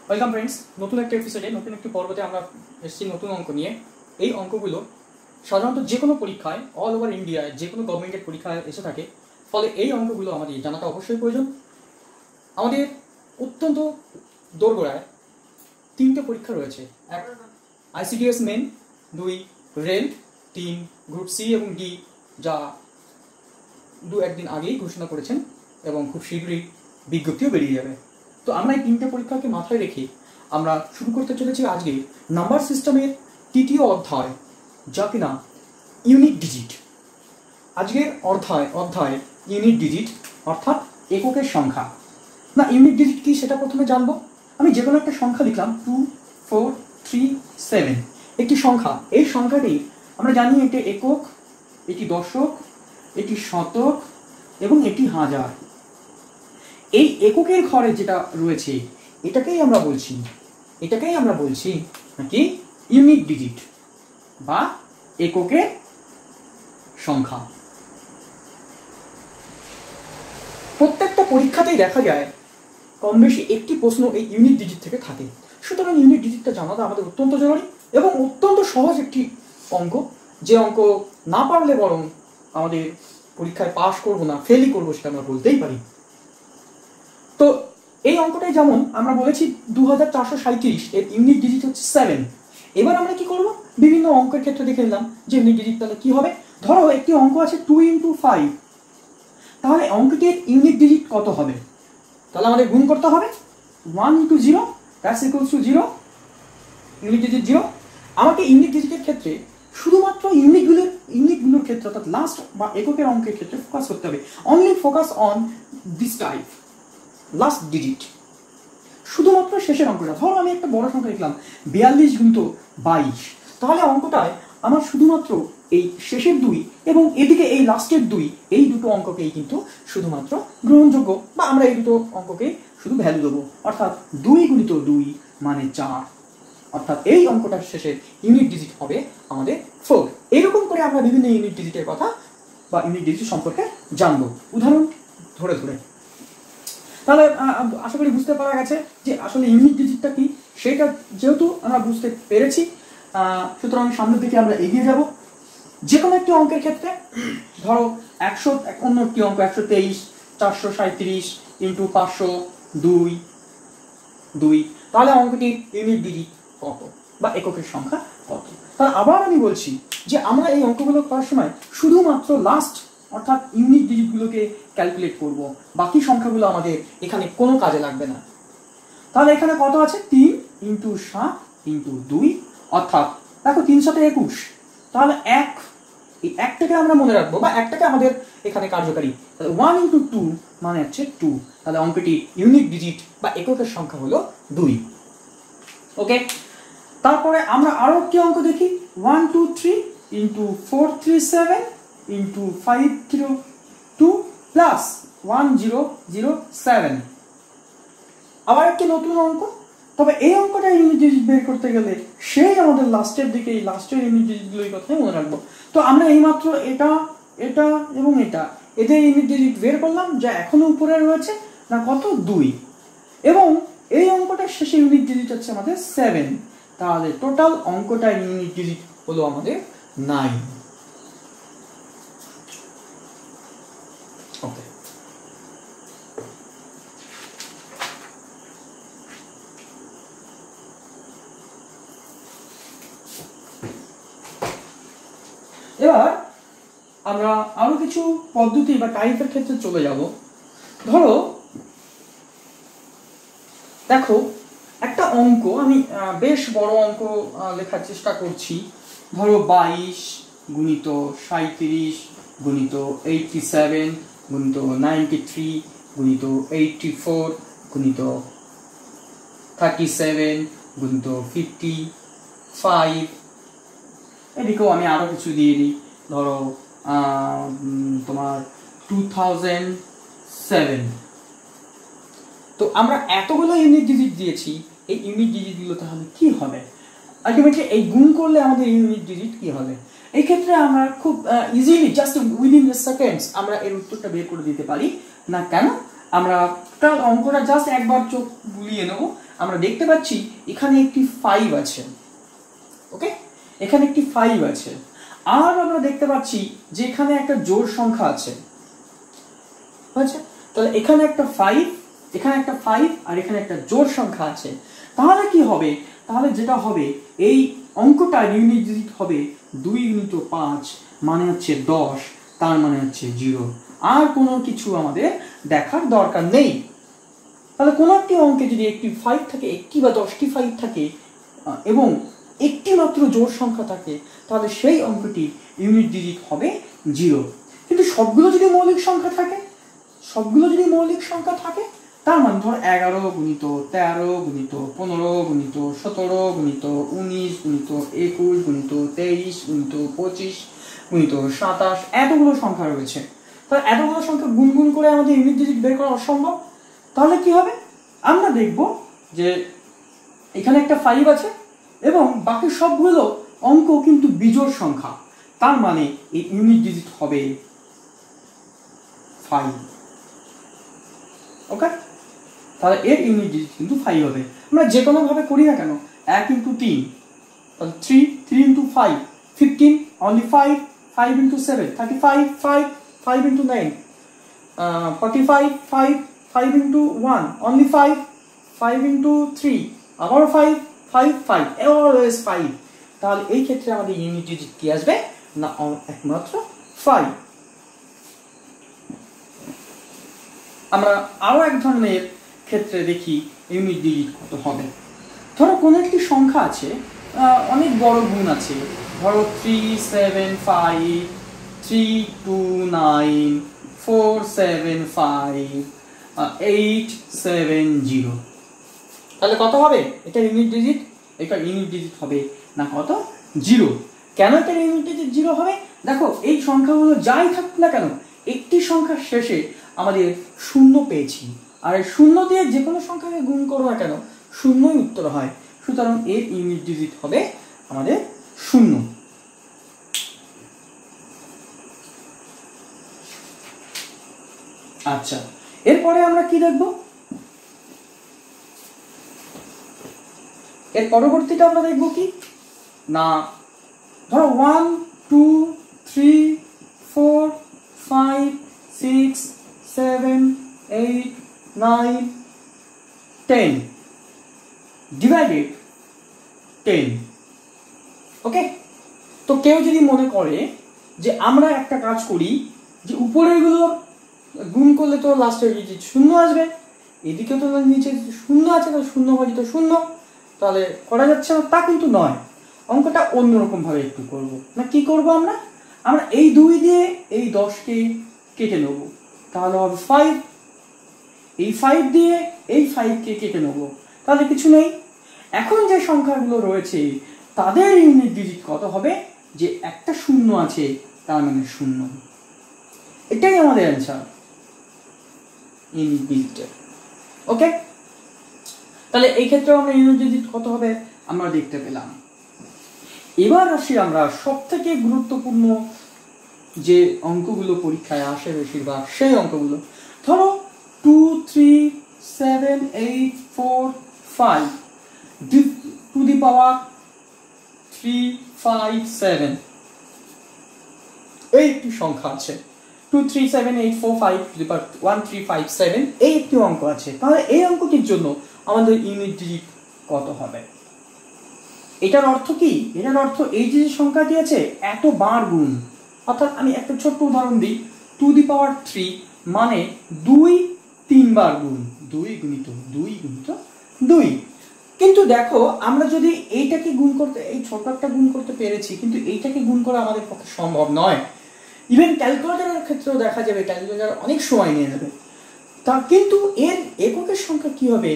Welcome friends, নতুন একটা এপিসোডে নতুন একটি পর্বতে আমরা এসেছি নতুন অঙ্ক নিয়ে। এই অঙ্কগুলো সাধারণত যে কোনো পরীক্ষায় অল ওভার ইন্ডিয়ায় যে কোনো গভর্নমেন্টের পরীক্ষায় এসে থাকে, ফলে এই অঙ্কগুলো আমাদের জানাটা অবশ্যই প্রয়োজন। আমাদের অত্যন্ত দোরগোড়ায় তিনটে পরীক্ষা রয়েছে। এক ICDS main, 2 rail, 3 group C এবং ডি, যা 2-1 দিন আগেই ঘোষণা করেছেন এবং খুব শীঘ্রই বিজ্ঞপ্তিও বেরিয়ে যাবে। তো আমরা এই তিনটে পরীক্ষাকে মাথায় রেখে আমরা শুরু করতে চলেছি আজকে নাম্বার সিস্টেমের তৃতীয় অধ্যায়, যা কিনা ইউনিট ডিজিট। আজকের অধ্যায় ইউনিট ডিজিট অর্থাৎ এককের সংখ্যা। না, ইউনিট ডিজিট কি সেটা প্রথমে জানবো। আমি যে কোনো একটা সংখ্যা লিখলাম 2, 4, 3, 7, একটি সংখ্যা। এই সংখ্যাটি আমরা জানি এটি একক, এটি দশক, এটি শতক এবং এটি হাজার। এই এককের ঘরে যেটা রয়েছে এটাকেই আমরা বলছি নাকি ইউনিট ডিজিট বা এককের সংখ্যা। প্রত্যেকটা পরীক্ষাতেই দেখা যায় কম বেশি একটি প্রশ্ন এই ইউনিট ডিজিট থেকে থাকে। সুতরাং ইউনিট ডিজিটটা জানাটা আমাদের অত্যন্ত জরুরি এবং অত্যন্ত সহজ একটি অঙ্ক, যে অঙ্ক না পারলে বরং আমাদের পরীক্ষায় পাস করবো না, ফেলই করবো, সেটা আমরা বলতেই পারি। তো এই অঙ্কটাই যেমন আমরা বলেছি 2437, এর ইউনিট ডিজিট হচ্ছে 7। এবার আমরা কি করব, বিভিন্ন অঙ্কের ক্ষেত্রে দেখে নিলাম যে ইউনিট ডিজিট তাহলে কি হবে। ধরো একটি অঙ্ক আছে 2 × 5, তাহলে অঙ্কটির ইউনিট ডিজিট কত হবে? তাহলে আমাদের গুণ করতে হবে 1 × 0 = 0, ইউনিট ডিজিট 0। আমাকে ইউনিট ডিজিটের ক্ষেত্রে শুধুমাত্র ইউনিটগুলোর ক্ষেত্রে অর্থাৎ লাস্ট বা এককের অঙ্কের ক্ষেত্রে ফোকাস করতে হবে। Only focus on this type, last digit, শুধুমাত্র শেষের অঙ্কটা। ধরো আমি একটা বড় সংখ্যা লিখলাম 42 × 22, তাহলে অঙ্কটায় আমার শুধুমাত্র এই শেষের 2 এবং এদিকে এই লাস্টের 2, এই দুটো অঙ্ককেই কিন্তু শুধুমাত্র গ্রহণযোগ্য, বা আমরা এই দুটো অঙ্ককে শুধু ভ্যালু দেবো। অর্থাৎ 2 × 2 মানে 4, অর্থাৎ এই অঙ্কটার শেষের ইউনিট ডিজিট হবে আমাদের 4। এরকম করে আমরা বিভিন্ন ইউনিট ডিজিটের কথা বা ইউনিট ডিজিট সম্পর্কে জানবো উদাহরণ ধরে ধরে। তাহলে আশা করি বুঝতে পারা গেছে যে আসলে ইউনিট ডিজিটটা কি, সেটা যেহেতু আমরা বুঝতে পেরেছি, সুতরাং সামনের দিকে আমরা এগিয়ে যাব। যে কোনো একটি অঙ্কের ক্ষেত্রে ধরো 100, অন্য একটি অঙ্ক 123, 437 × 502, তাহলে অঙ্কটির ইউনিট ডিজিট কত বা এককের সংখ্যা কত? তাহলে আবার আমি বলছি যে আমরা এই অঙ্কগুলো করার সময় শুধুমাত্র লাস্ট অর্থাৎ ইউনিট ডিজিটগুলোকে ক্যালকুলেট করব, বাকি সংখ্যাগুলো আমাদের এখানে কোনো কাজে লাগবে না। তাহলে এখানে কত আছে? 3 × 7 × 2, অর্থাৎ দেখো 3 × 7 = 21। তাহলে এই একটাকে আমরা মনে রাখবো বা একটাকে আমাদের এখানে কার্যকারী। 1 × 2 মানে হচ্ছে 2, তাহলে অঙ্কটি ইউনিট ডিজিট বা এককের সংখ্যা হলো 2। ওকে, তারপরে আমরা আরো একটি অঙ্ক দেখি 1, 2, 3 × 4, 3, 7 × 5, 0, 2 প্লাস 1, 0, 0, 7। আবার একটি নতুন অঙ্ক, তবে এই অঙ্কটা ইউনিট ডিজিট বের করতে গেলে সেই আমাদের লাস্টের দিকে এই লাস্টের ইউনিট ডিজিটগুলোর কথাই মনে রাখবো। তো আমরা এইমাত্র এটা এবং এদের ইউনিট ডিজিট বের করলাম, যা এখনো উপরে রয়েছে না কত 2, এবং এই অঙ্কটার শেষে ইউনিট ডিজিট হচ্ছে আমাদের 7। তাহলে টোটাল অঙ্কটার ইউনিট ডিজিট হলো আমাদের 9। ওকে, এবার আমরা আরো কিছু পদ্ধতি বা টাইপের ক্ষেত্রে চলে যাব। ধরো দেখো একটা অঙ্ক, আমি বেশ বড় অঙ্ক লেখার চেষ্টা করছি। ধরো 22 × 37 × 87 × 93 × 84 × 37 × 55। এদিকেও আমি আরো কিছু দিয়ে দিই, ধরো তোমার 2007। তো আমরা এতগুলো ইউনিট ডিজিট দিয়েছি, এই ইউনিট ডিজিটগুলো তাহলে কি হবে? আলটিমেটলি এই গুণ করলে আমাদের ইউনিট ডিজিট কি হবে? এই ক্ষেত্রে আমরা খুব easily just within the seconds আমরা এর উত্তরটা বের করে দিতে পারি না। কেন? আমরা টোটাল অঙ্কটা জাস্ট একবার চোখ বুলিয়ে নেবো আমরা দেখতে পাচ্ছি এখানে একটি 5 আছে, ওকে, এখানে একটি 5 আছে, আর আমরা দেখতে পাচ্ছি যে এখানে একটা জোড় সংখ্যা আছে, আচ্ছা, তাহলে এখানে একটা 5, এখানে একটা 5 আর এখানে একটা জোড় সংখ্যা আছে। তাহলে কি হবে, তাহলে যেটা হবে এই অঙ্কটার ইউনিট ডিজিট হবে 2 × 5 মানে হচ্ছে 10, তার মানে হচ্ছে 0। আর কোনো কিছু আমাদের দেখার দরকার নেই। তাহলে কোনো একটি অঙ্কে যদি একটি 5 থাকে, একটি বা 10টি 5 থাকে এবং একটি মাত্র জোড় সংখ্যা থাকে, তাহলে সেই অঙ্কটি ইউনিট ডিজিট হবে 0। কিন্তু সবগুলো যদি মৌলিক সংখ্যা থাকে, সবগুলো যদি মৌলিক সংখ্যা থাকে, তার মানে ধর 11 × 13 × 15 × 17 × 19 × 21 × 23 × 25 × 27 এতগুলো সংখ্যা রয়েছে। তাহলে এতগুলো সংখ্যা গুণ করে আমাদের ইউনিট ডিজিট বের করা অসম্ভব। তাহলে কি হবে, আমরা দেখব যে এখানে একটা 5 আছে এবং বাকি সবগুলো অঙ্ক কিন্তু বিজোড় সংখ্যা, তার মানে এই ইউনিট ডিজিট হবে 5, ওকে। তাহলে এর ইউনিট ডিজিট কিন্তু 5 হবে। আমরা যে কোনো ভাবে করি না কেন, 1 × 3, তাহলে 3 × 5 15, only 5 5 × 7 35 5 5 × 9 45 5 5 × 1 only 5 5 × 3 আবার 5 5 5 always 5। তাহলে এই ক্ষেত্রে আমাদের ইউনিট ডিজিট কি আসবে না, একমাত্র 5। আমরা আরো এক ধরনের ক্ষেত্রে দেখি ইউনিট ডিজিট কত হবে। ধরো কোনো একটি সংখ্যা আছে, অনেক বড় গুণ আছে, ধরো 3 7 5 3 2 9 4 7 5 8 7 0। তাহলে কত হবে এটা ইউনিট ডিজিট? এটা ইউনিট ডিজিট হবে না কত, 0। কেন এটা ইউনিট ডিজিট 0 হবে? দেখো এই সংখ্যাগুলো যাই থাকুক না কেন, একটি সংখ্যার শেষে আমাদের 0 পেয়েছি, আর 0 দিয়ে যে কোনো সংখ্যাকে গুণ করো না কেন 0ই উত্তর হয়। সুতরাং এর ইউনিট ডিজিট হবে আমাদের 0। আচ্ছা, এরপরে আমরা কি দেখব? এর পরবর্তীটা আমরা দেখব কি না, ধরো 1 2 3 4 5 6 7 8 9 10 ডিভাইডেড 10, ওকে। তো কেউ যদি মনে করে যে আমরা একটা কাজ করি যে উপরের গুলো গুণ করলে তো লাস্টের ডিজিট 0 আসবে, এদিকে তো নিচে 0 আছে, তো 0 হয়ে যেত 0, তাহলে করা যাচ্ছে না, তা কিন্তু নয়। অঙ্কটা অন্যরকম ভাবে একটু করব না। কি করব আমরা? আমরা এই 2 দিয়ে এই 10কে কেটে নেব, তাহলে হবে 5। এই 5 দিয়ে এই 5কে কেটে নেব, তাহলে কিছু নেই। এখন যে সংখ্যাগুলো রয়েছে তাদের ইউনিট ডিজিট কত হবে? যে একটা 0 আছে তার মানে 0। এটাই আমাদের অ্যান্সার ইউনিট ডিজিটের, ওকে। তাহলে এই ক্ষেত্রে আমরা ইউনিট ডিজিট কত হবে আমরা দেখতে পেলাম। এবার আসি আমরা সবথেকে গুরুত্বপূর্ণ যে অঙ্কগুলো পরীক্ষায় আসে বেশিরভাগ, সেই অঙ্কগুলো। ধরো 2 3 7 8 4 5 টু দি পাওয়ার 3 5 7 এই একটি সংখ্যা আছে। 2 3 7 8 4 5 টু দি পাওয়ার 1 3 5 7 এই একটি অঙ্ক আছে। তাহলে এই অঙ্কটির জন্য আমাদের ইউনিট ডিজিট কত হবে? এটার অর্থ কি? এটার অর্থ এই যে সংখ্যাটি আছে এত বার গুণ, অর্থাৎ আমি একটা ছোট্ট উদাহরণ দিই, 2 দি পাওয়ার 3 মানে 2 3 বার গুণ, 2 × 2 × 2। কিন্তু দেখো আমরা যদি এইটাকে গুণ করতে, এই ছোট একটা গুণ করতে পেরেছি, কিন্তু এইটাকে গুণ করা আমাদের পক্ষে সম্ভব নয়। ইভেন ক্যালকুলেটরের ক্ষেত্রেও দেখা যাবে ক্যালকুলেটর অনেক সময় নিয়ে নেবে। তা কিন্তু এর এককের সংখ্যা কি হবে?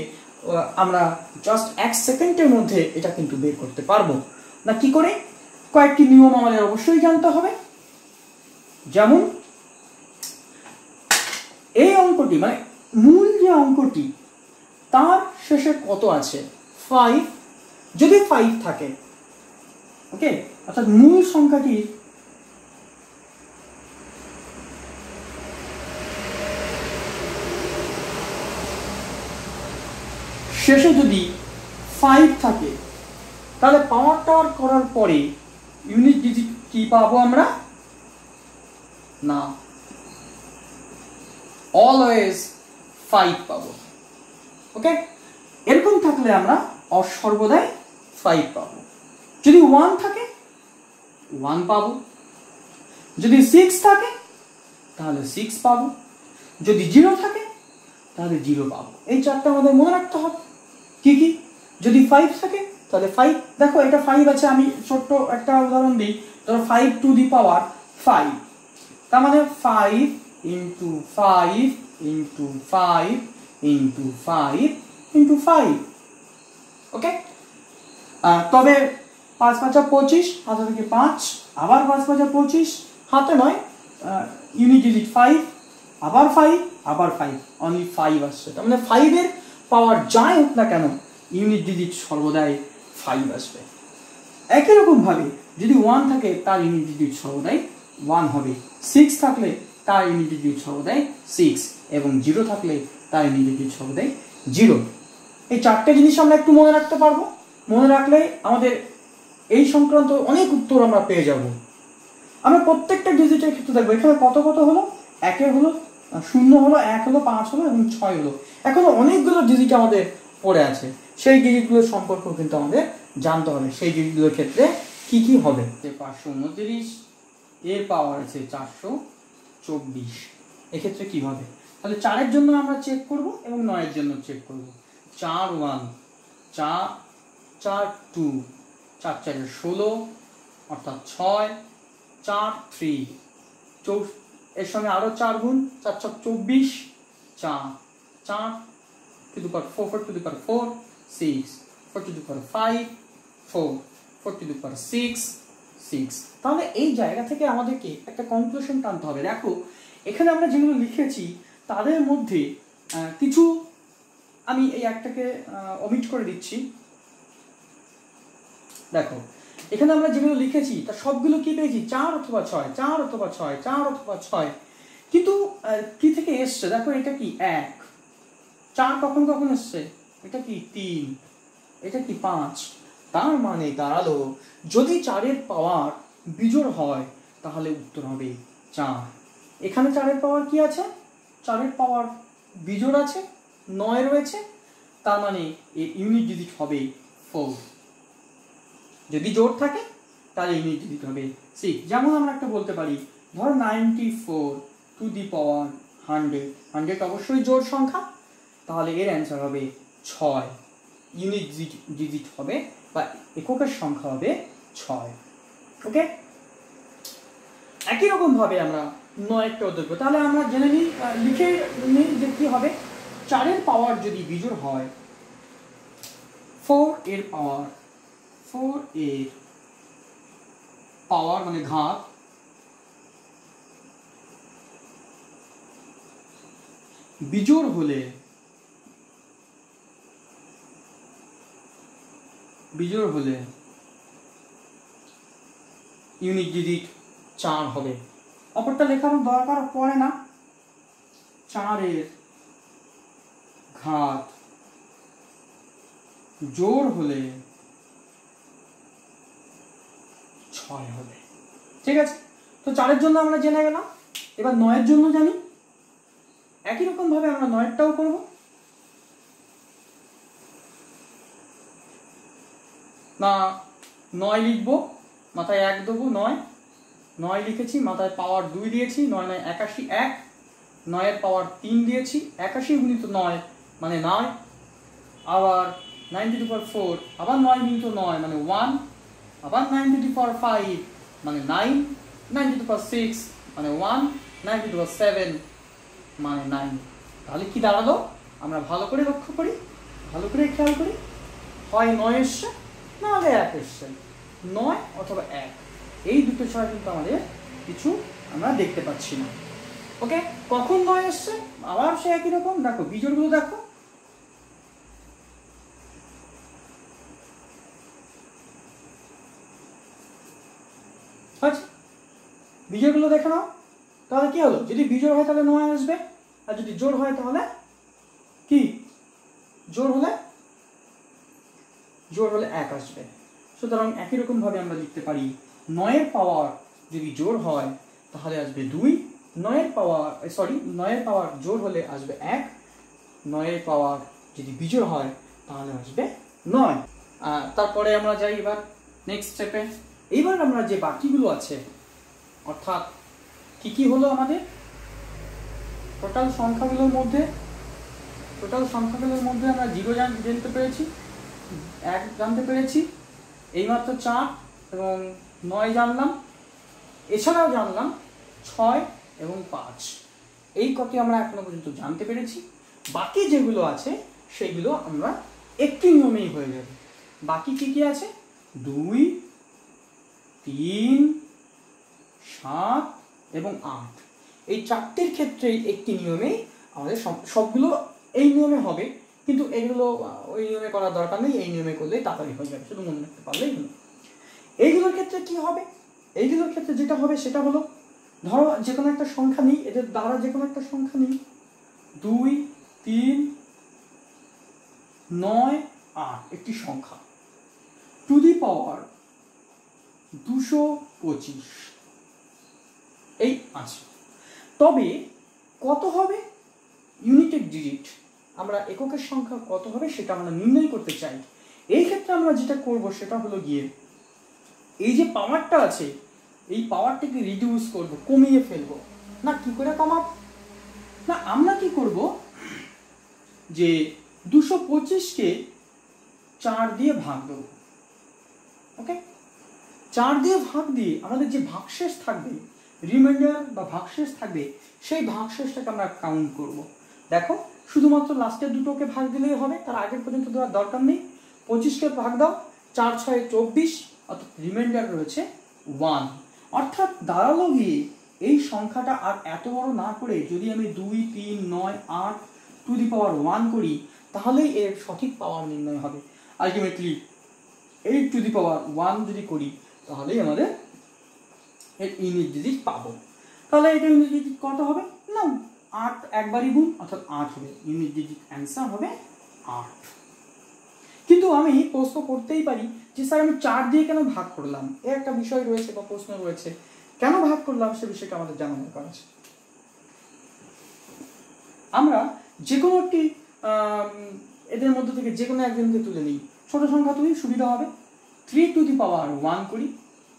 আমরা জাস্ট 1 সেকেন্ডের মধ্যে এটা কিন্তু বের করতে পারবো না। কি করে? কয়েকটি নিয়ম আমাদের অবশ্যই জানতে হবে। যেমন এই অঙ্কটি মানে মূল যে অঙ্কটি তার শেষে কত আছে? 5। যদি 5 থাকে, ওকে, অর্থাৎ মূল সংখ্যাটি শেষে যদি 5 থাকে, তাহলে পাওয়ার টাওয়ার করার পরে ইউনিট ডিজিট কি পাবো আমরা? না, অলওয়েজ 5 পাবো। ওকে, এরকম থাকলে আমরা সর্বদাই 5 পাবো। যদি 1 থাকে 1 পাবো, যদি 6 থাকে তাহলে 6 পাবো, যদি 0 থাকে তাহলে 0 পাবো। এই চারটা আমাদের মনে রাখতে হবে। কি কি? যদি 5 থাকে তাহলে 5, দেখো এটা 5 আছে, আমি ছোট্ট একটা উদাহরণ দিই, ধরো 5 টু দি পাওয়ার 5, তার মানে 5 ইন্টু 5 ইন্টু 5 ইন্টু 5 ইন্টু 5। ওকে, তবে 5 5 25, হাতে থেকে 5, আবার 5 5 25, হাতে নয়, ইউনিট ডিজিট 5, আবার 5, আবার 5, অনলি 5 আসছে। তার মানে 5 এর পাওয়ার যাই হোক না কেন ইউনিট ডিজিট সর্বদাই 5 আসবে। একই রকম ভাবে যদি 1 থাকে তার ইউনিট ডিজিট সর্বদাই 1 হবে, 6 থাকলে তার ইউনিট ডিজিট সর্বদাই 6, এবং 0 থাকলে তার ইউনিট ডিজিট সর্বদাই 0। এই চারটে জিনিস আমরা একটু মনে রাখতে পারবো। মনে রাখলে আমাদের এই সংক্রান্ত অনেক উত্তর আমরা পেয়ে যাব। আমরা প্রত্যেকটা ডিজিটের ক্ষেত্রে দেখবো এখানে কত কত হলো, 1 হলো, 0 হলো, 1 হলো, 5 হলো এবং 6 হলো। এখনো অনেকগুলো ডিজিট আমাদের পড়ে আছে, সেই ডিজিটগুলোর সম্পর্ক কিন্তু আমাদের জানতে হবে। সেই ডিজিটগুলোর ক্ষেত্রে কি কি হবে? 529 এর পাওয়ার আছে 424, এক্ষেত্রে কি হবে? তাহলে 4 এর জন্য আমরা চেক করব এবং 9 এর জন্য চেক করব। 4 1, 4 4 2, 4 4 16, অর্থাৎ 6, 4 3, এর সঙ্গে আরো 4 গুণ, 4 4 24, 4 4 to the power 4 4 to the power 4 6 4 to the power 5 4 4 to the power 6 6। তাহলে এই জায়গা থেকে আমাদেরকে একটা কনক্লুশন টানতে হবে। দেখো এখানে আমরা যেগুলো লিখেছি তাদের মধ্যে কিছু আমি এই একটাকে ওমিট করে দিচ্ছি। দেখো এখানে আমরা যেগুলো লিখেছি তার সবগুলো কি পেয়েছি? 4 অথবা 6, 4 অথবা 6, 4 অথবা 6, কিন্তু কি থেকে এসছে? দেখো এটা কি 1, 4 কখন কখন এসছে? এটা কি 3, এটা কি 5। তার মানে দাঁড়ালো যদি 4 এর পাওয়ার বিজোড় হয় তাহলে উত্তর হবে 4। এখানে 4 এর পাওয়ার কি আছে? 4 এর পাওয়ার বিজোড় আছে, 9 রয়েছে, তার মানে এর ইউনিট ডিজিট হবে 4। যদি জোড় থাকে তাহলে ইউনিট ডিজিট হবে 6। যেমন আমরা একটা বলতে পারি, ধরো 94 টু দি পাওয়ার 100, 100 অবশ্যই জোড় সংখ্যা, তাহলে এর অ্যান্সার হবে 6, ইউনিট ডিজিট হবে বা এককের সংখ্যা হবে 6। ওকে, একই রকম ভাবে আমরা 9 এরটাও দেখবো। তাহলে আমরা জেনে নিই, লিখে নিই যে কি হবে। 4 এর পাওয়ার যদি বিজোড় হয়, 4 এর পাওয়ার, 4 এর পাওয়ার মানে ঘাত বিজোড় হলে ইউনিট ডিজিট 4 হবে। অপরটা লেখার দরকার পড়ে না। 4 এর ঘাত জোড় হলে 6 হবে। ঠিক আছে, তো 4 এর জন্য আমরা জেনে গেলাম। এবার 9 এর জন্য জানি। একই রকম ভাবে আমরা 9 এরটাও করব। না 9 লিখবো, মাথায় 1 দেবো, 9 লিখেছি, মাথায় পাওয়ার 2 দিয়েছি, 9 9 81, 1, 9 এর পাওয়ার 3 দিয়েছি, 81 গুণিত 9 মানে 9, আবার 9 to the power 4, আবার 9 গুণিত 9 মানে 1, আবার 9 to the power 5 মানে 9, 9 to the power 6 মানে 1, 9 to the power 7 মানে 9। তাহলে কি দাঁড়ালো? আমরা ভালো করে লক্ষ্য করি, ভালো করে খেয়াল করি, হয় 9 এসছে না হলে 1 এসছে, 9 অথবা 1, এই দুটো ছাড়া কিন্তু আমাদের কিছু আমরা দেখতে পাচ্ছি না। ওকে, কখন 9 এসছে? আবার সে একই রকম, দেখো বিজোড়গুলো দেখো, আচ্ছা বিজোড়গুলো দেখে নাও। তাহলে কি হলো? যদি বিজোড় হয় তাহলে 9 আসবে, আর যদি জোড় হয় তাহলে কি? জোড় হলে জোড় হলে 1 আসবে। সুতরাং একই রকমভাবে আমরা লিখতে পারি 9 পাওয়ার যদি জোড় হয় তাহলে আসবে 2, 9 পাওয়ার জোড় হলে আসবে 1, 9 পাওয়ার যদি বিজোড় হয় তাহলে আসবে 9। তারপরে আমরা যাই এবার নেক্সট স্টেপে। এইবার আমরা যে বাকিগুলো আছে অর্থাৎ কি হলো আমাদের টোটাল সংখ্যাগুলোর মধ্যে আমরা 0 জানতে পেরেছি, 1 জানতে পেরেছি, এইমাত্র 4 এবং 9 জানলাম, এছাড়াও জানলাম 6 এবং 5। এই কটি আমরা এখনো পর্যন্ত জানতে পেরেছি। বাকি যেগুলো আছে সেগুলো আমরা একটি নিয়মেই হয়ে যাবে। বাকি কি আছে? 2, 3, 7 এবং 8। এই 4টির ক্ষেত্রে একটি নিয়মেই আমাদের সবগুলো এই নিয়মে হবে, কিন্তু এগুলো ওই নিয়মে করার দরকার নেই, এই নিয়মে করলেই তাড়াতাড়ি হয়ে যাবে, শুধু মনে রাখতে পারলেই হলো। এইগুলোর ক্ষেত্রে কি হবে? এইগুলোর ক্ষেত্রে যেটা হবে সেটা হলো, ধরো যে কোনো একটা সংখ্যা নিই, এদের দ্বারা যে কোনো একটা সংখ্যা নিই, 2, 3, 9, 8 একটি সংখ্যা, টু দি পাওয়ার 225 এই আছে। তবে কত হবে ইউনিটের ডিজিট, আমরা এককের সংখ্যা কত হবে সেটা আমরা নির্ণয় করতে চাই। এই ক্ষেত্রে আমরা যেটা করব সেটা হলো গিয়ে এই যে পাওয়ারটা আছে এই পাওয়ারটাকে রিডিউস করব, কমিয়ে ফেলবো। না কি করে কমাব? না আমরা কি করব যে 225কে 4 দিয়ে ভাগ দেব। ওকে, 4 দিয়ে ভাগ দিয়ে আমাদের যে ভাগশেষ থাকবে, রিমাইন্ডার বা ভাগশেষ থাকবে, সেই ভাগশেষটাকে আমরা কাউন্ট করব। দেখো শুধুমাত্র লাস্টের দুটোকে ভাগ দিলেই হবে, তার আগের পর্যন্ত দেওয়ার দরকার নেই। 25কে ভাগ দাও, 4 6 24, অর্থাৎ রিমাইন্ডার রয়েছে 1। অর্থাৎ দাঁড়ালো গিয়ে এই সংখ্যাটা আর এত বড় না করে যদি আমি 2, 3, 9, 8 টু দি পাওয়ার 1 করি তাহলেই এর সঠিক পাওয়ার নির্ণয় হবে। আলটিমেটলি 8 টু দি পাওয়ার 1 যদি করি তাহলেই আমাদের এর ইউনিট ডিজিট পাবো। তাহলে এটা ইউনিট ডিজিট কত হবে? না 8 একবারই গুণ, অর্থাৎ 8 হবে। ইউনিট ডিজিট অ্যান্সার হবে 8। কিন্তু আমি প্রশ্ন করতেই পারি যে স্যার আমি 4 দিয়ে কেন ভাগ করলাম, এর একটা বিষয় রয়েছে বা প্রশ্ন রয়েছে, কেন ভাগ করলাম সে বিষয়টা আমাদের জানা দরকার আছে। আমরা যে কোনো একটি এদের মধ্যে থেকে যে কোনো একজনকে তুলে নিই, ছোট সংখ্যা তুলি, সুবিধা হবে। 3 টু দি পাওয়ার 1 করি,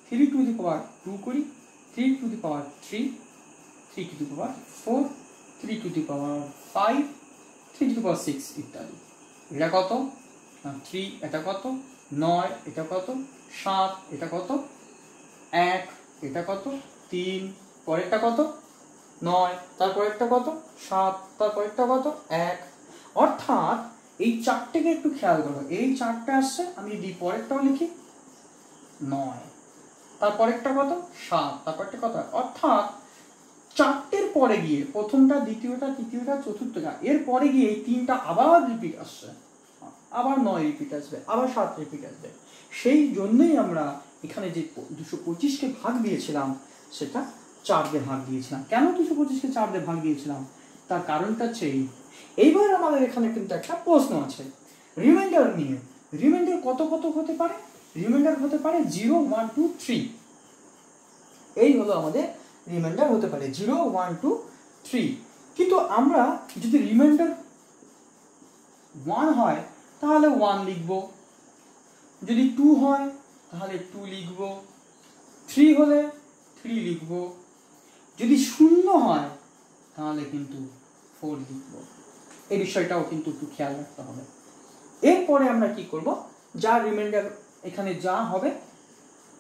3 টু দি পাওয়ার 2 করি, 3 to the power 3, 3 to the power 4, 3 to the power 5, 3 to the power 6 ইত্যাদি। এটা কত? 3 এটা কত? 9 এটা কত? 7 এটা কত? 1 এটা কত? 3 পরেরটা কত? 9 তারপরেরটা কত? 7 তারপরেরটা কত? 1। অর্থাৎ এই 4টেকে একটু খেয়াল করো, এই 4টে আসছে, আমি যদি পরেরটাও লিখি 9, তারপরেরটা কত? 7, তারপরটা কত? অর্থাৎ 4টের পরে গিয়ে প্রথমটা, দ্বিতীয়টা, তৃতীয়টা, চতুর্থটা, এর পরে গিয়ে এই 3টা আবার রিপিট আসছে, আবার 9 রিপিট আসবে, আবার 7 রিপিট আসবে। সেই জন্যই আমরা এখানে যে 225কে ভাগ দিয়েছিলাম সেটা 4 দিয়ে ভাগ দিয়েছিলাম। কেন 225কে 4 দিয়ে ভাগ দিয়েছিলাম তার কারণটা হচ্ছে এইবার আমাদের এখানে কিন্তু একটা প্রশ্ন আছে রিমাইন্ডার নিয়ে। রিমাইন্ডার কত কত হতে পারে? রিমাইন্ডার হতে পারে 0, 1, 2, 3। এই হলো আমাদের রিমাইন্ডার হতে পারে 0, 1, 2, 3। কিন্তু আমরা যদি রিমাইন্ডার 1 হয় তাহলে 1 লিখব, যদি 2 হয় তাহলে 2 লিখব, 3 হলে 3 লিখব, যদি 0 হয় তাহলে কিন্তু 4 লিখব। এই বিষয়টাও কিন্তু একটু খেয়াল রাখতে হবে। এরপরে আমরা কি করব, যা রিমাইন্ডার এখানে যা হবে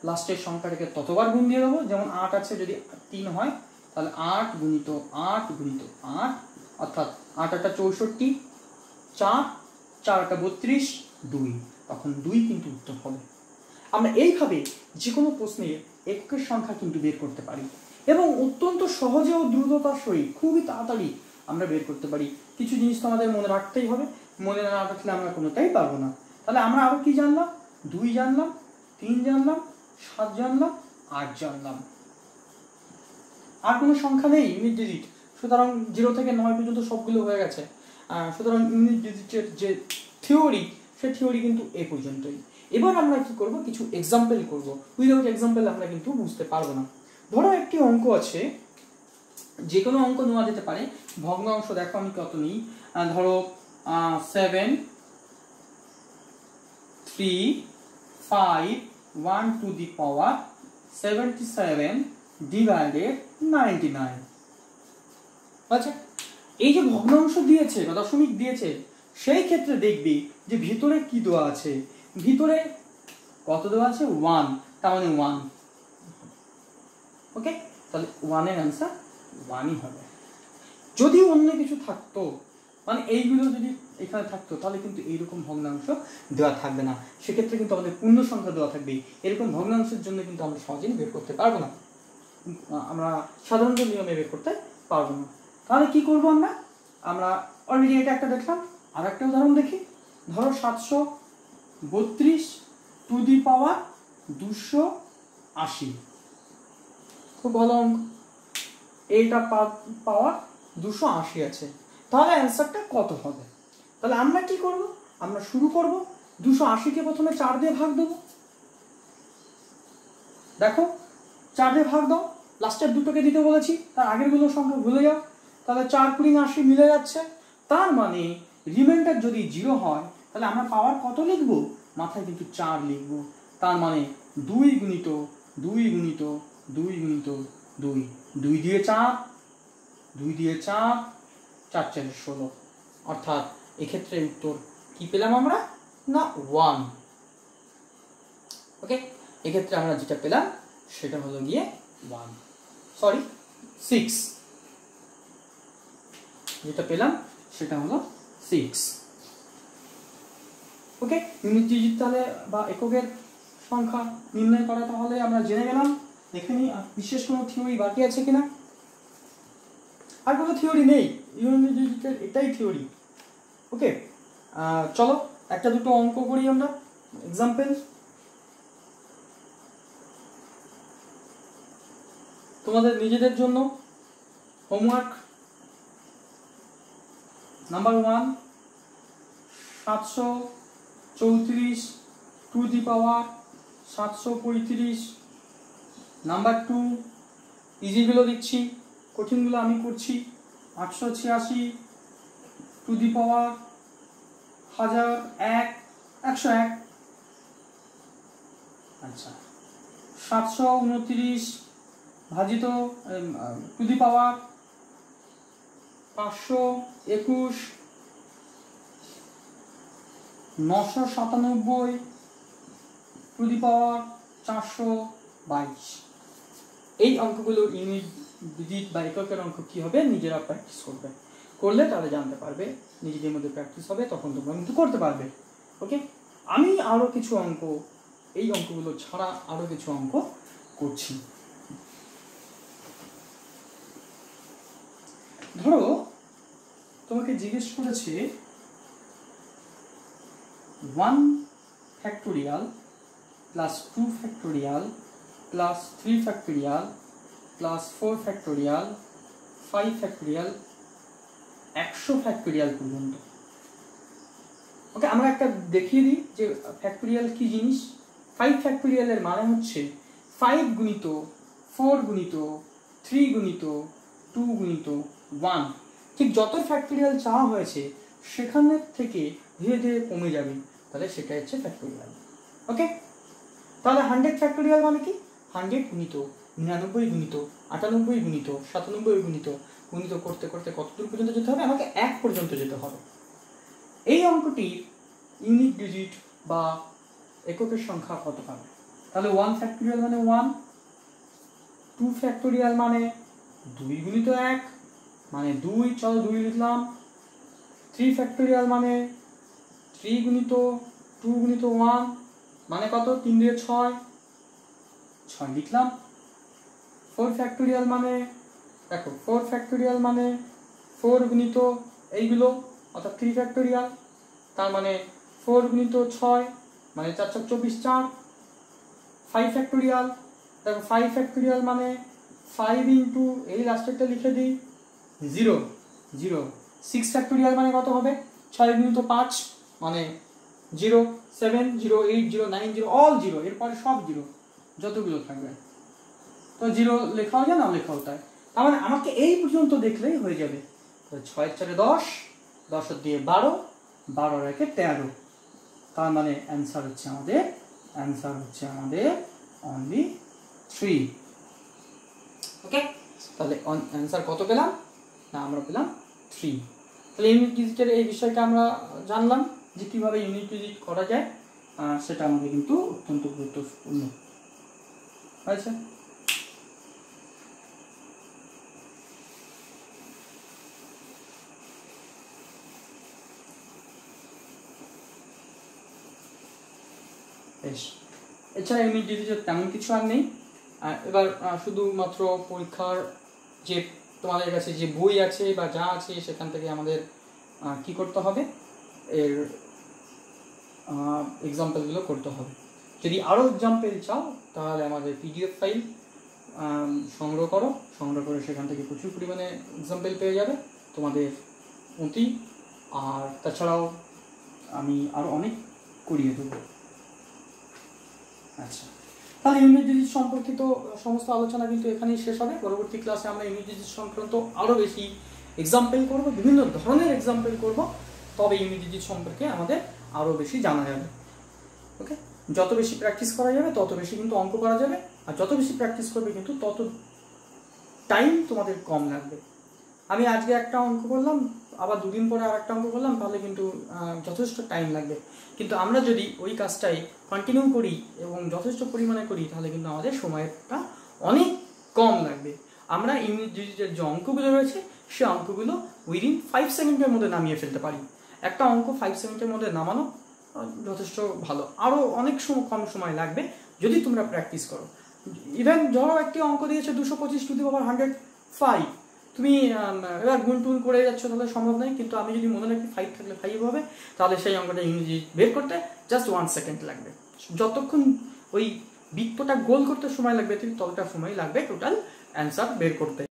লাস্টের সংখ্যাটাকে ততবার গুণ দিয়ে দেবো। যেমন 8 আছে, যদি 3 হয় তাহলে 8 গুণিত 8 গুণিত 8, অর্থাৎ 8 8 64, 4 4 32, 2, তখন 2 কিন্তু উত্তর হবে। আমরা এইভাবে যে কোনো প্রশ্নের এককের সংখ্যা কিন্তু বের করতে পারি এবং অত্যন্ত সহজে ও দ্রুততার সহিত খুবই তাড়াতাড়ি আমরা বের করতে পারি। কিছু জিনিস তো আমাদের মনে রাখতেই হবে, মনে না রাখলে আমরা কোনোটাই পারবো না। তাহলে আমরা আরো কি জানলাম? 2 জানলাম, 3 জানলাম, 7 জানলাম, 8 জানলাম। আর কোনো সংখ্যা নেই ইউনিট ডিজিট, সুতরাং 0 থেকে 9 পর্যন্ত সবগুলো হয়ে গেছে। সুতরাং ইউনিট ডিজিটের যে থিওরি সে থিওরি কিন্তু এ পর্যন্তই। এবার আমরা কি করব, কিছু এক্সাম্পল করব। উইদাউট এক্সাম্পল আমরা কিন্তু বুঝতে পারবো না। ধরো একটি অঙ্ক আছে, যে কোনো অঙ্ক নেওয়া যেতে পারে, ভগ্নাংশ দেখো আমি কত নিই, ধরো 7 3 5 1 টু দি পাওয়ার 77 ডিভাইডেড 99। আচ্ছা, এই যে ভগ্নাংশ দিয়েছে বা দশমিক দিয়েছে, সেই ক্ষেত্রে দেখবি যে ভিতরে কি দেওয়া আছে, ভিতরে কত দেওয়া আছে, 1, তার মানে 1। ওকে, তাহলে 1 এর आंसर 1ই হবে। যদি অন্য কিছু থাকতো, মানে এইগুলো যদি এখানে থাকতো, তাহলে কিন্তু এইরকম ভগ্নাংশ দেওয়া থাকবে না, সেক্ষেত্রে কিন্তু আমাদের পূর্ণ সংখ্যা দেওয়া থাকবে। এরকম ভগ্নাংশের জন্য কিন্তু আমরা সহজেই বের করতে পারবো না, আমরা সাধারণ নিয়মে বের করতে পারবো না। তাহলে কি করব আমরা অলরেডি এটা একটা দেখলাম, আর একটা উদাহরণ দেখি। ধরো 732 টু দি পাওয়ার 280। খুব ভালো অঙ্ক, এইটা পাওয়ার 280 আছে, তাহলে অ্যান্সারটা কত হবে? তাহলে আমরা কি করব, আমরা শুরু করব 280 কে প্রথমে 4 দিয়ে ভাগ দেব। দেখো 4 দিয়ে ভাগ দাও, লাস্টের দুটোকে দিতে বলেছি, তার আগের গুলো সংখ্যা ভুলে যাও। তাহলে 4 × 80 মিলে যাচ্ছে, তার মানে রিমাইন্ডার যদি 0 হয়, তাহলে আমরা পাওয়ার কত লিখব, মাথায় কিন্তু 4 লিখব। তার মানে 2 গুণিত 2 গুণিত 2 গুণিত 2, 2 দিয়ে 4, 2 দিয়ে 4, 4 × 4 = 16। অর্থাৎ এক্ষেত্রে উত্তর কি পেলাম আমরা, না 1। ওকে, এক্ষেত্রে আমরা যেটা পেলাম সেটা হলো গিয়ে 6, যেটা পেলাম সেটা হলো 6। ওকে, ইউনিট ডিজিট তাহলে বা এককের সংখ্যা নির্ণয় করা তাহলে আমরা জেনে গেলাম। দেখে নিই বিশেষ কোনো থিওরি বাকি আছে কিনা। আর কোনো থিওরি নেই, ইউনিট ডিজিটের এটাই থিওরি। ওকে, চলো একটা দুটো অঙ্ক করি আমরা, এক্সাম্পল। তোমাদের নিজেদের জন্য homework number 1, 734 two the power 735। Number 2, ইজিগুলো দিচ্ছি, কঠিনগুলো আমি করছি। 886 টু দি পাওয়ার 101। আচ্ছা, 729 ভাজিত two the power 521। 997 two the পাওয়ার 422। এই অঙ্কগুলোর ইউনিট ডিজিট বা এককের অঙ্ক কি হবে, নিজেরা প্র্যাকটিস করবে, করলে তাহলে জানতে পারবে, নিজেদের মধ্যে প্র্যাকটিস হবে, তখন তোমরা কিন্তু করতে পারবে। ওকে, আমি আরো কিছু অঙ্ক, এই অঙ্কগুলো ছাড়া আরো কিছু অঙ্ক করছি। ধরো তোমাকে জিজ্ঞেস করেছে 1 factorial plus 2 factorial plus 3 factorial plus 4 factorial 5 factorial 100 factorial পর্যন্ত। ওকে, আমরা একটা দেখিয়ে দিই যে ফ্যাক্টোরিয়াল কি জিনিস। 5 ফ্যাক্টোরিয়ালের মানে হচ্ছে 5 গুণিত 4 গুণিত 3 গুণিত 2 গুণিত 1। ঠিক যত ফ্যাক্টোরিয়াল চাওয়া হয়েছে সেখানে থেকে ধীরে ধীরে কমে যাবে, তাহলে সেটা হচ্ছে ফ্যাক্টোরিয়াল। ওকে, তাহলে 100 ফ্যাক্টোরিয়াল মানে কি, 100 গুণিত 99 গুণিত 98 গুণিত 97 গুণিত গুণিত করতে করতে কত দূর পর্যন্ত যেতে হবে, আমাকে 1 পর্যন্ত যেতে হবে। এই অঙ্কটির ইউনিট ডিজিট বা এককের সংখ্যা কত পাবে? তাহলে 1 ফ্যাক্টোরিয়াল মানে 1, 2 ফ্যাক্টোরিয়াল মানে 2 গুণিত 1 মানে 2, চলো 2 লিখলাম। 3 ফ্যাক্টোরিয়াল মানে 3 গুণিত 2 গুণিত 1 মানে কত, 3 দিয়ে 6, 6 লিখলাম। 4 ফ্যাক্টোরিয়াল মানে দেখো 4 ফ্যাক্টোরিয়াল মানে 4 গুণিত এইগুলো অর্থাৎ 3 ফ্যাক্টোরিয়াল, তার মানে 4 গুণিত 6 মানে 4 × 24 4। 5 ফ্যাক্টোরিয়াল দেখো 5 ফ্যাক্টোরিয়াল মানে 5 ইন্টু এই লাস্টেরটা লিখে দিই 0 0। 6 ফ্যাক্টোরিয়াল মানে কত হবে, 6 গুণিত 5 মানে 0 7 0 8 0 9 0 অল 0, এরপরে সব 0 যতগুলো থাকবে। তো 0 লেখাও যায় না লেখাও তাই, তার মানে আমাকে এই পর্যন্ত দেখলেই হয়ে যাবে। 6 4 10, 10 দিয়ে 12, 12 রেখে 13, তার মানে অ্যান্সার হচ্ছে আমাদের অনলি 3। ওকে, তাহলে অ্যান্সার কত পেলাম না, আমরা পেলাম 3। তাহলে ইউনিট ডিজিটের এই বিষয়টা আমরা জানলাম যে কীভাবে ইউনিট ডিজিট করা যায়, সেটা আমাদের কিন্তু অত্যন্ত গুরুত্বপূর্ণ হয়েছে। বেশ, এছাড়া ইউনিট ডিজিটের তেমন কিছু আর নেই। এবার শুধুমাত্র পরীক্ষার যে তোমাদের কাছে যে বই আছে বা যা আছে সেখান থেকে আমাদের কি করতে হবে, এর এক্সাম্পলগুলো করতে হবে। যদি আরও এক্সাম্পল চাও তাহলে আমাদের পিডিএফ ফাইল সংগ্রহ করে সেখান থেকে প্রচুর পরিমাণে এক্সাম্পল পেয়ে যাবে তোমাদের অতি। আর তাছাড়াও আমি আরও অনেক করিয়ে দেবো। আচ্ছা, তাহলে ইউনিট ডিজিট সম্পর্কিত সমস্ত আলোচনা কিন্তু এখানেই শেষ হবে। পরবর্তী ক্লাসে আমরা ইউনিট ডিজিট সংক্রান্ত আরও বেশি এক্সাম্পল করব, বিভিন্ন ধরনের এক্সাম্পল করব, তবে ইউনিট ডিজিট সম্পর্কে আমাদের আরও বেশি জানা যাবে। ওকে, যত বেশি প্র্যাকটিস করা যাবে তত বেশি কিন্তু অঙ্ক করা যাবে, আর যত বেশি প্র্যাকটিস করবে কিন্তু তত টাইম তোমাদের কম লাগবে। আমি আজকে একটা অঙ্ক করলাম, আবার দুদিন পরে আর একটা অঙ্ক করলাম, তাহলে কিন্তু যথেষ্ট টাইম লাগবে। কিন্তু আমরা যদি ওই কাজটাই কন্টিনিউ করি এবং যথেষ্ট পরিমাণে করি তাহলে কিন্তু আমাদের সময়টা অনেক কম লাগবে। আমরা ইউনিট ডিজিটের যে অঙ্কগুলো রয়েছে সে অঙ্কগুলো উইদিন 5 সেকেন্ডের মধ্যে নামিয়ে ফেলতে পারি। একটা অঙ্ক 5 সেকেন্ডের মধ্যে নামানো যথেষ্ট ভালো, আরও অনেক কম সময় লাগবে যদি তোমরা প্র্যাকটিস করো। ইভেন ধরো একটি অঙ্ক দিয়েছে 225 টু দি পাওয়ার 105, তুমি এবার গুণ করে যাচ্ছ তাহলে সম্ভব নয়, কিন্তু আমি যদি মনে রাখি 5 থাকলে 5 হবে, তাহলে সেই অঙ্কটা ইউনিট ডিজিট বের করতে জাস্ট 1 সেকেন্ড লাগবে। যতক্ষণ ওই বৃত্তটা গোল করতে সময় লাগবে ঠিক ততটা সময় লাগবে টোটাল অ্যান্সার বের করতে।